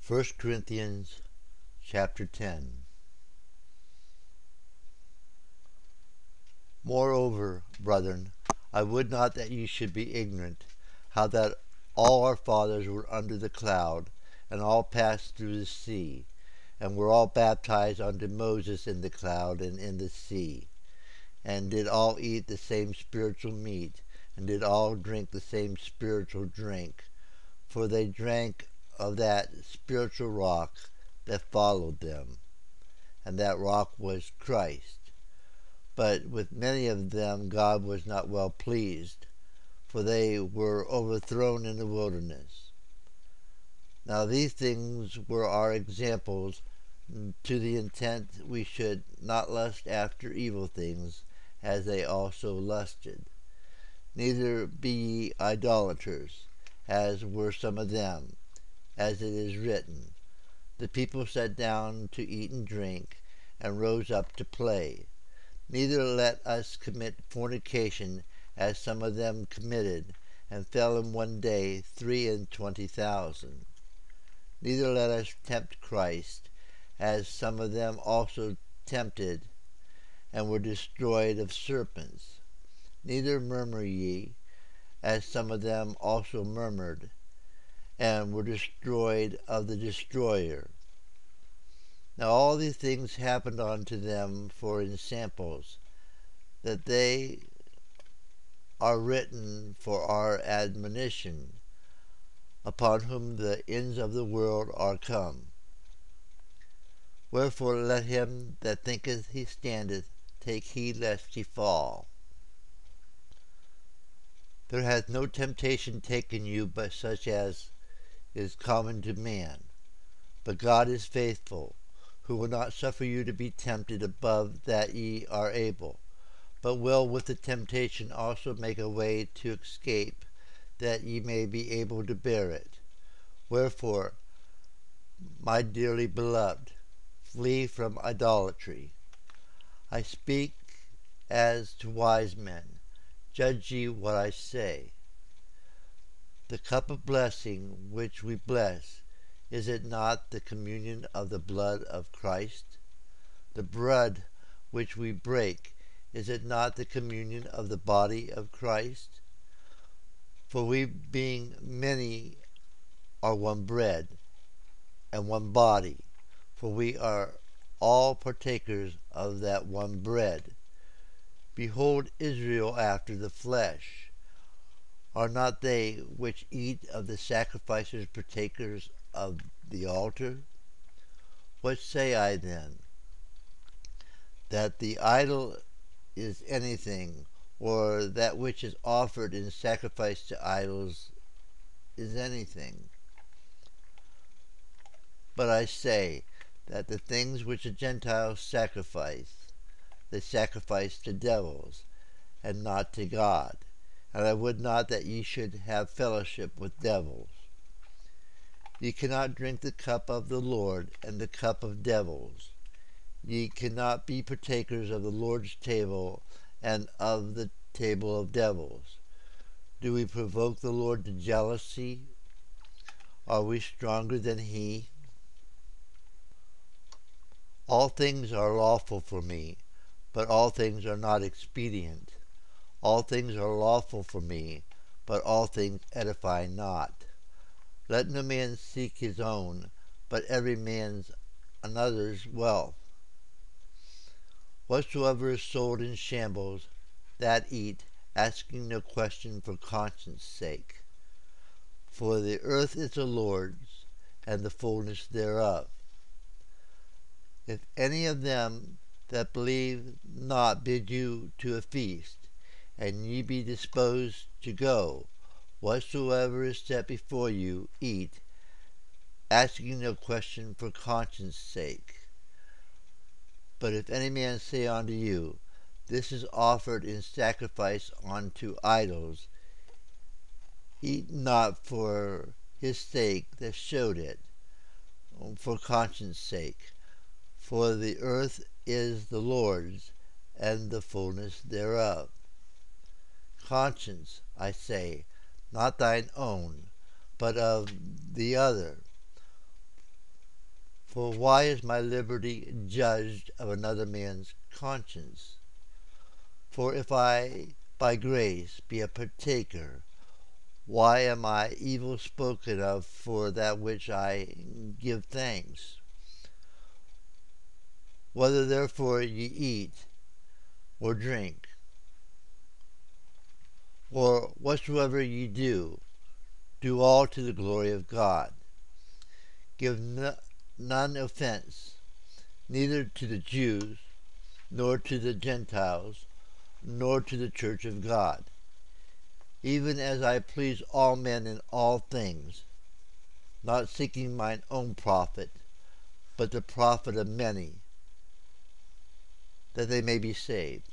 1 Corinthians chapter 10. Moreover, brethren, I would not that ye should be ignorant, how that all our fathers were under the cloud, and all passed through the sea, and were all baptized unto Moses in the cloud and in the sea, and did all eat the same spiritual meat, and did all drink the same spiritual drink, for they drank of that spiritual rock that followed them, and that rock was Christ. But with many of them God was not well pleased, for they were overthrown in the wilderness. Now these things were our examples, to the intent we should not lust after evil things, as they also lusted. Neither be ye idolaters, as were some of them, as it is written, the people sat down to eat and drink, and rose up to play. Neither let us commit fornication, as some of them committed, and fell in one day 23,000. Neither let us tempt Christ, as some of them also tempted, and were destroyed of serpents. Neither murmur ye, as some of them also murmured, and were destroyed of the destroyer. Now all these things happened unto them for ensamples, that they are written for our admonition, upon whom the ends of the world are come. Wherefore let him that thinketh he standeth take heed lest he fall. There hath no temptation taken you but such as is common to man. But God is faithful, who will not suffer you to be tempted above that ye are able, but will with the temptation also make a way to escape, that ye may be able to bear it. Wherefore, my dearly beloved, flee from idolatry. I speak as to wise men. Judge ye what I say. The cup of blessing which we bless, is it not the communion of the blood of Christ? The bread which we break, is it not the communion of the body of Christ? For we being many are one bread, and one body, for we are all partakers of that one bread. Behold Israel after the flesh. Are not they which eat of the sacrifices partakers of the altar? What say I then? That the idol is anything, or that which is offered in sacrifice to idols is anything? But I say that the things which the Gentiles sacrifice, they sacrifice to devils, and not to God. And I would not that ye should have fellowship with devils. Ye cannot drink the cup of the Lord and the cup of devils. Ye cannot be partakers of the Lord's table and of the table of devils. Do we provoke the Lord to jealousy? Are we stronger than he? All things are lawful for me, but all things are not expedient. All things are lawful for me, but all things edify not. Let no man seek his own, but every man's another's wealth. Whatsoever is sold in shambles, that eat, asking no question for conscience sake. For the earth is the Lord's, and the fullness thereof. If any of them that believe not bid you to a feast, and ye be disposed to go, whatsoever is set before you, eat, asking no question for conscience sake. But if any man say unto you, this is offered in sacrifice unto idols, eat not for his sake that showed it, for conscience sake. For the earth is the Lord's, and the fullness thereof. Conscience, I say, not thine own, but of the other. For why is my liberty judged of another man's conscience? For if I by grace be a partaker, why am I evil spoken of for that which I give thanks? Whether therefore ye eat, or drink, or whatsoever ye do, do all to the glory of God. Give none offense, neither to the Jews, nor to the Gentiles, nor to the church of God, even as I please all men in all things, not seeking mine own profit, but the profit of many, that they may be saved.